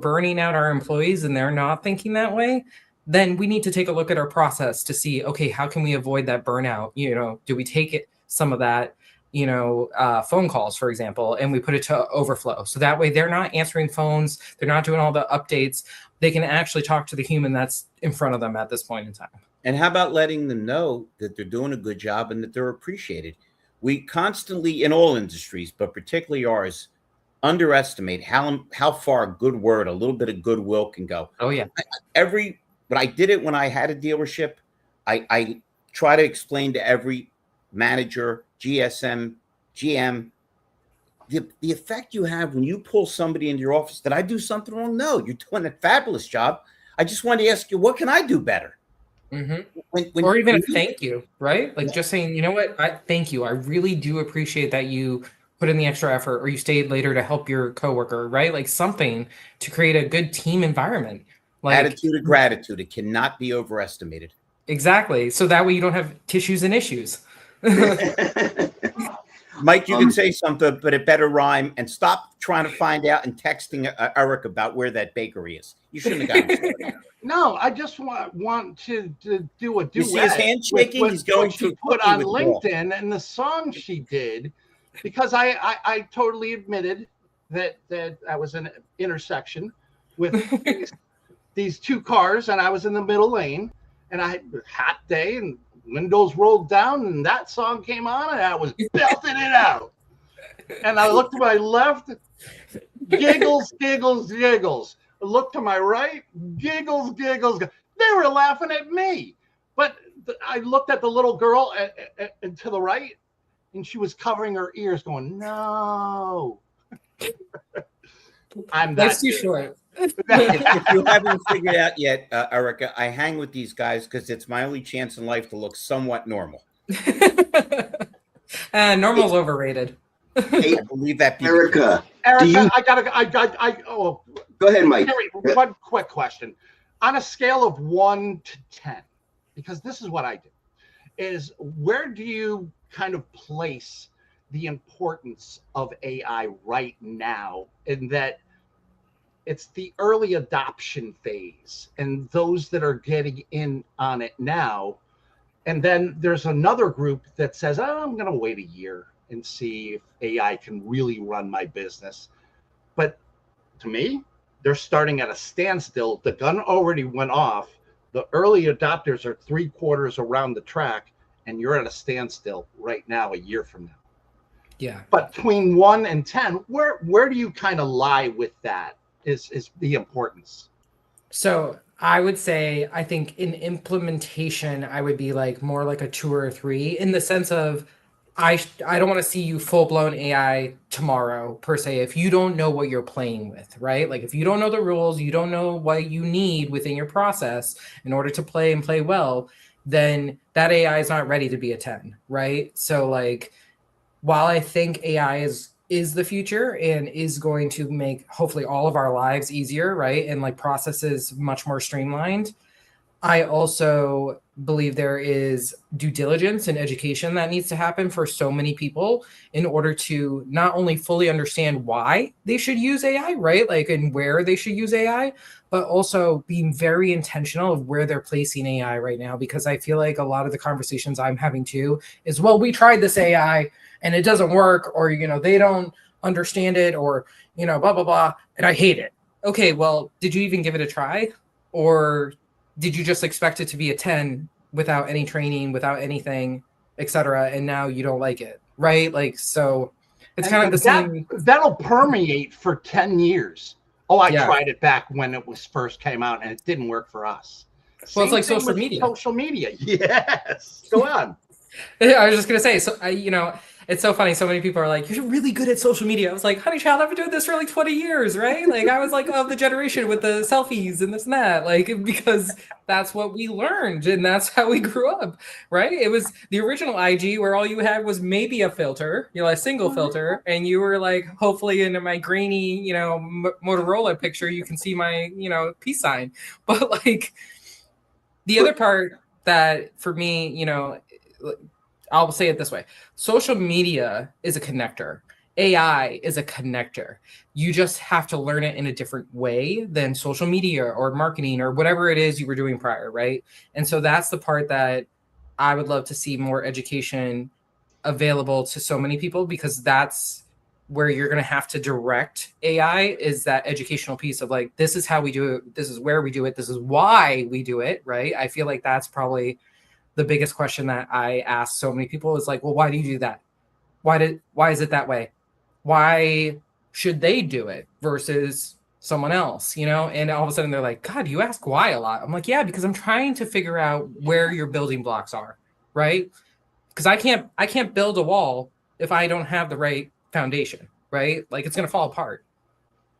burning out our employees and they're not thinking that way, then we need to take a look at our process to see, okay, how can we avoid that burnout? Do we take some of that, phone calls, for example, and we put it to overflow. So that way they're not answering phones. They're not doing all the updates. They can actually talk to the human that's in front of them at this point in time. And how about letting them know that they're doing a good job and that they're appreciated? We constantly, in all industries, but particularly ours, underestimate how far a good word, a little bit of goodwill can go. Oh, yeah. But I did it when I had a dealership. I try to explain to every manager, GSM, GM, the effect you have when you pull somebody into your office. Did I do something wrong? No, you're doing a fabulous job. I just wanted to ask you, what can I do better? Mm-hmm. Or even a thank you, right? Like just saying, you know what, thank you. I really do appreciate that you put in the extra effort or you stayed later to help your coworker, right? Like something to create a good team environment. Like attitude of gratitude. It cannot be overestimated. Exactly. So that way you don't have tissues and issues. Mike, you can say something, but it better rhyme, and stop trying to find out and texting Eric about where that bakery is. You shouldn't have gotten started. No, I just want to do a duet. You see his hand shaking? He's going to put on LinkedIn and the song she did, because I totally admitted that I was in an intersection with these two cars, and I was in the middle lane, and I had a hot day and windows rolled down, and that song came on, and I was belting it out. And I looked to my left, giggles, giggles, giggles. I looked to my right, giggles, giggles. They were laughing at me. But I looked at the little girl to the right, and she was covering her ears going, no. That's too short. If you haven't figured out yet, Erica, I hang with these guys because it's my only chance in life to look somewhat normal. Normal's overrated. I believe that. Erica, go ahead, Mike. One quick question. On a scale of 1 to 10, because this is what I do, is where do you kind of place the importance of AI right now, in that it's the early adoption phase and those that are getting in on it now. And then there's another group that says, oh, I'm going to wait a year and see if AI can really run my business. But to me, they're starting at a standstill. The gun already went off. The early adopters are 3/4 around the track, and you're at a standstill right now, a year from now. Yeah. But between 1 and 10, where do you kind of lie with that? Is the importance? So I would say, I think in implementation, I would be like more like a 2 or a 3, in the sense of I don't want to see you full blown AI tomorrow per se, if you don't know what you're playing with, right? Like if you don't know the rules, you don't know what you need within your process in order to play and play well, then that AI is not ready to be a 10, right? So like, while I think AI is the future and is going to make hopefully all of our lives easier, right? And like processes much more streamlined, I also believe there is due diligence and education that needs to happen for so many people in order to not only fully understand why they should use AI, right? Like, and where they should use AI, but also being very intentional of where they're placing AI right now. Because I feel like a lot of the conversations I'm having too is, well, we tried this AI and it doesn't work, or, they don't understand it, or, blah, blah, blah, and I hate it. Okay, well, did you even give it a try? Or did you just expect it to be a 10 without any training, without anything, etc., and now you don't like it, right? Like, so it's kind of the same. That'll permeate for 10 years. Oh, I tried it back when it was first came out, and it didn't work for us. Well, it's like social media. Social media, yes. Go on. I was just gonna say, so it's so funny. So many people are like, "You're really good at social media." I was like, "Honey, child, I've been doing this for like 20 years, right?" Like, I was like of the generation with the selfies and this and that, like, because that's what we learned and that's how we grew up, right? It was the original IG where all you had was maybe a filter, a single filter, and you were like, hopefully, in my grainy, Motorola picture, you can see my, peace sign. But like, the other part that for me, I'll say it this way. Social media is a connector. AI is a connector. You just have to learn it in a different way than social media or marketing or whatever it is you were doing prior, right? And so that's the part that I would love to see more education available to so many people, because that's where you're going to have to direct AI, is that educational piece of like, this is how we do it. This is where we do it. This is why we do it. Right. I feel like that's probably the biggest question that I ask so many people is like, well, why do you do that? Why is it that way? Why should they do it versus someone else, you know? And all of a sudden they're like, God, you ask why a lot. I'm like, yeah, because I'm trying to figure out where your building blocks are. Right. Because I can't build a wall if I don't have the right foundation, right? Like it's gonna fall apart.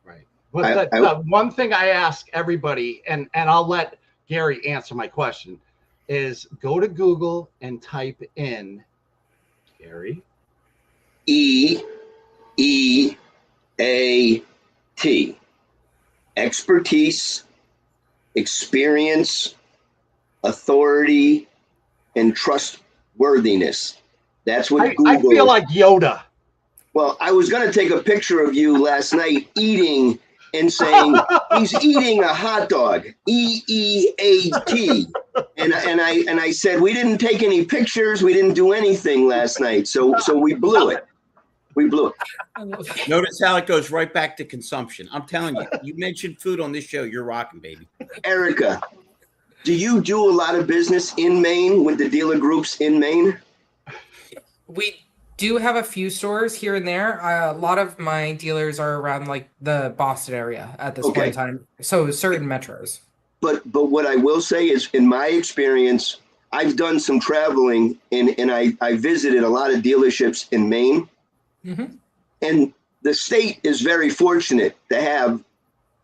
Right. But the one thing I ask everybody, and I'll let Gary answer my question, is go to Google and type in Gary. EEAT. Expertise, experience, authority, and trustworthiness. That's what Google. I feel like Yoda. Well, I was going to take a picture of you last night eating and saying he's eating a hot dog. EEAT. And I said we didn't take any pictures. We didn't do anything last night. So we blew it. We blew it. Notice how it goes right back to consumption. I'm telling you, you mentioned food on this show, you're rocking, baby. Erica, do you do a lot of business in Maine with the dealer groups in Maine? We do have a few stores here and there. A lot of my dealers are around like the Boston area at this point in time. So certain metros. But what I will say is, in my experience, I've done some traveling and I visited a lot of dealerships in Maine. Mm-hmm. And the state is very fortunate to have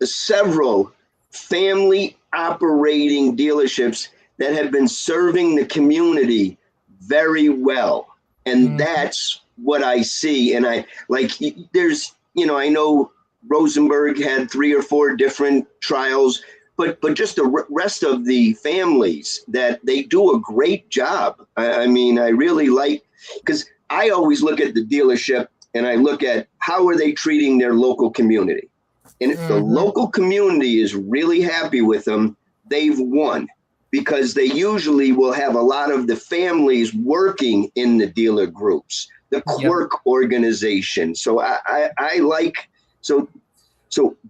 several family operating dealerships that have been serving the community very well. And that's what I see. And I like, there's, you know, I know Rosenberg had 3 or 4 different trials, but just the rest of the families that they do a great job. I mean, I really like, because I always look at the dealership and I look at how are they treating their local community. And if the local community is really happy with them, they've won, because they usually will have a lot of the families working in the dealer groups, the clerk organization. So I like, so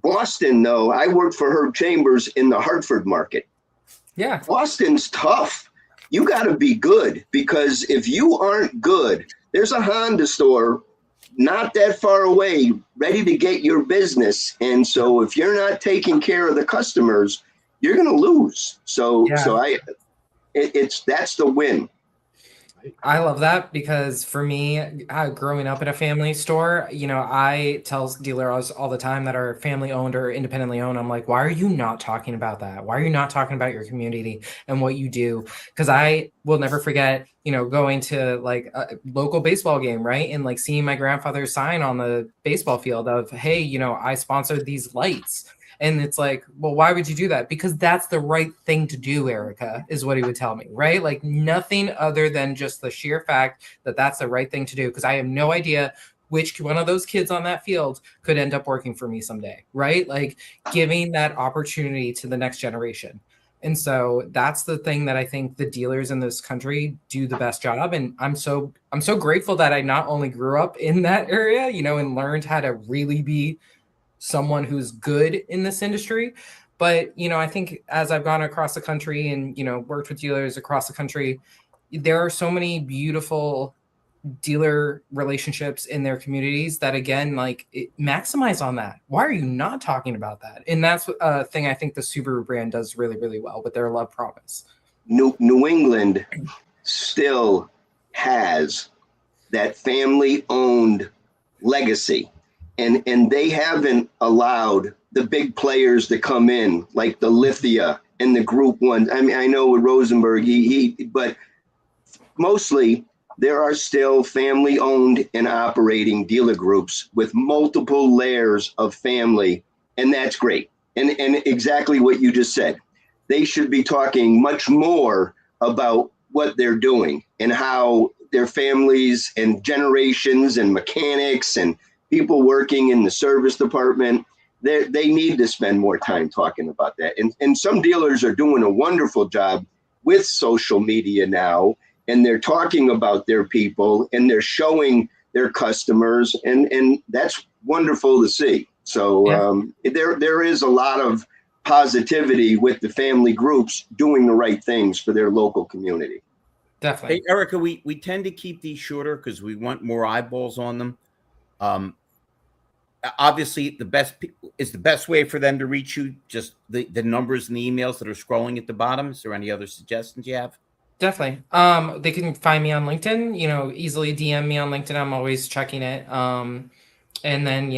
Boston, though, I worked for Herb Chambers in the Hartford market. Yeah. Boston's tough. You got to be good, because if you aren't good, there's a Honda store not that far away, ready to get your business. And so if you're not taking care of the customers, you're going to lose. So that's the win. I love that, because for me, growing up in a family store, you know, I tell dealers all the time that are family owned or independently owned, I'm like, why are you not talking about that? Why are you not talking about your community and what you do? Because I will never forget, you know, going to like a local baseball game, right? And like seeing my grandfather's sign on the baseball field of, hey, you know, I sponsored these lights. And it's like, well, why would you do that? Because that's the right thing to do, Erica, is what he would tell me, right? Like nothing other than just the sheer fact that that's the right thing to do. Because I have no idea which one of those kids on that field could end up working for me someday, right? Like giving that opportunity to the next generation. And so that's the thing that I think the dealers in this country do the best job. And I'm so grateful that I not only grew up in that area, you know, and learned how to really be someone who's good in this industry. But, you know, I think as I've gone across the country and, you know, worked with dealers across the country, there are so many beautiful dealer relationships in their communities that, again, like maximize on that. Why are you not talking about that? And that's a thing I think the Subaru brand does really, really well with their Love Promise. New England still has that family-owned legacy. And they haven't allowed the big players to come in, like the Lithia and the Group 1. I mean, I know with Rosenberg, but mostly there are still family-owned and operating dealer groups with multiple layers of family, and that's great. And exactly what you just said. They should be talking much more about what they're doing and how their families and generations and mechanics and people working in the service department, they need to spend more time talking about that. And some dealers are doing a wonderful job with social media now, and they're talking about their people and they're showing their customers, and that's wonderful to see. So there is a lot of positivity with the family groups doing the right things for their local community. Definitely. Hey, Erica, we tend to keep these shorter because we want more eyeballs on them. Obviously, the best way for them to reach you, just the numbers and the emails that are scrolling at the bottom. Is there any other suggestions you have? Definitely. They can find me on LinkedIn, easily DM me on LinkedIn. I'm always checking it. And then,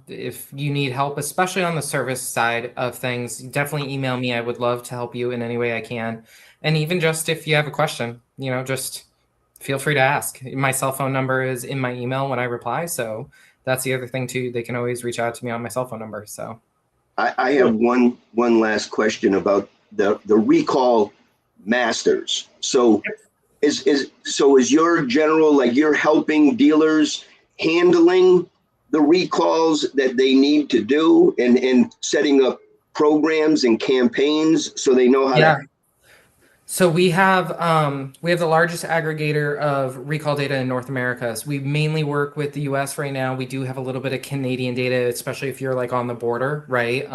if you need help, especially on the service side of things, definitely email me. I would love to help you in any way I can. And even just if you have a question, just feel free to ask. My cell phone number is in my email when I reply. So that's the other thing too. They can always reach out to me on my cell phone number. So I have one last question about the recall masters. So is your general, like, you're helping dealers handling the recalls that they need to do and setting up programs and campaigns so they know how to. So we have the largest aggregator of recall data in North America. So we mainly work with the US right now. We do have a little bit of Canadian data, especially if you're like on the border, right?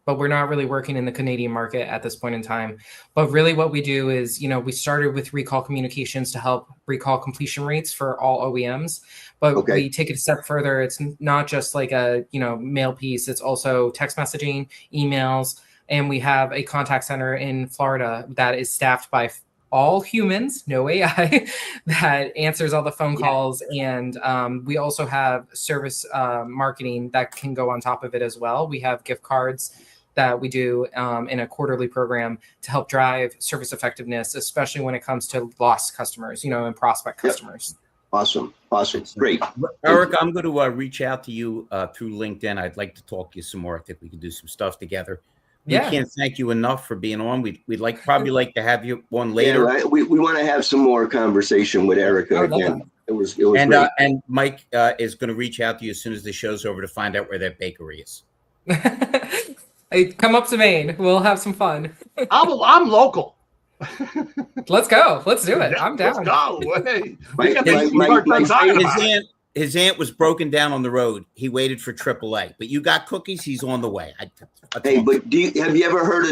But we're not really working in the Canadian market at this point in time. But really what we do is, we started with recall communications to help recall completion rates for all OEMs. But we take it a step further. It's not just like a, mail piece. It's also text messaging, emails. And we have a contact center in Florida that is staffed by all humans, no AI, that answers all the phone calls. And we also have service marketing that can go on top of it as well. We have gift cards that we do in a quarterly program to help drive service effectiveness, especially when it comes to lost customers, and prospect customers. Awesome. Great. Erica, I'm going to reach out to you through LinkedIn. I'd like to talk to you some more. I think we can do some stuff together. We can't thank you enough for being on. We'd probably like to have you on later. Yeah, we want to have some more conversation with Erica again. It was great. And Mike is going to reach out to you as soon as the show's over to find out where that bakery is. Hey, come up to Maine. We'll have some fun. I'm local. Let's go. Let's do it. I'm down. Let's go. Hey, his aunt was broken down on the road. He waited for AAA, but you got cookies. He's on the way. Hey, but have you ever heard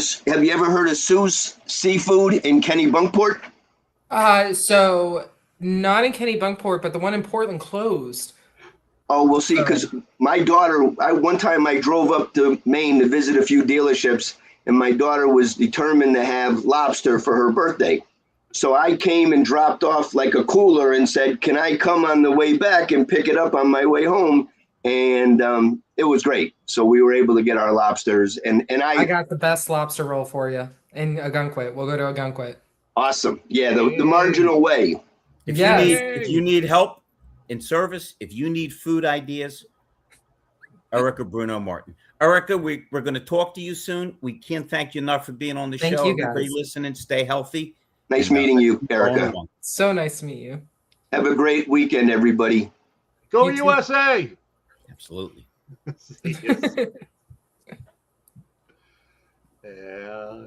of Sue's Seafood in Kennebunkport? So not in Kennebunkport, but the one in Portland closed. Oh, we'll see. Because my daughter, one time I drove up to Maine to visit a few dealerships, and my daughter was determined to have lobster for her birthday. So I came and dropped off like a cooler and said, can I come on the way back and pick it up on my way home? And it was great. So we were able to get our lobsters. And I got the best lobster roll for you in Ogunquit. We'll go to Ogunquit. Awesome. Yeah, the marginal way. If you need help in service, if you need food ideas, Erica Bruno-Martin. Erica, we're going to talk to you soon. We can't thank you enough for being on the show. Thank you, guys. Everybody listening, stay healthy. Nice meeting you, Erica. So nice to meet you. Have a great weekend, everybody. Go USA. Absolutely. Yeah.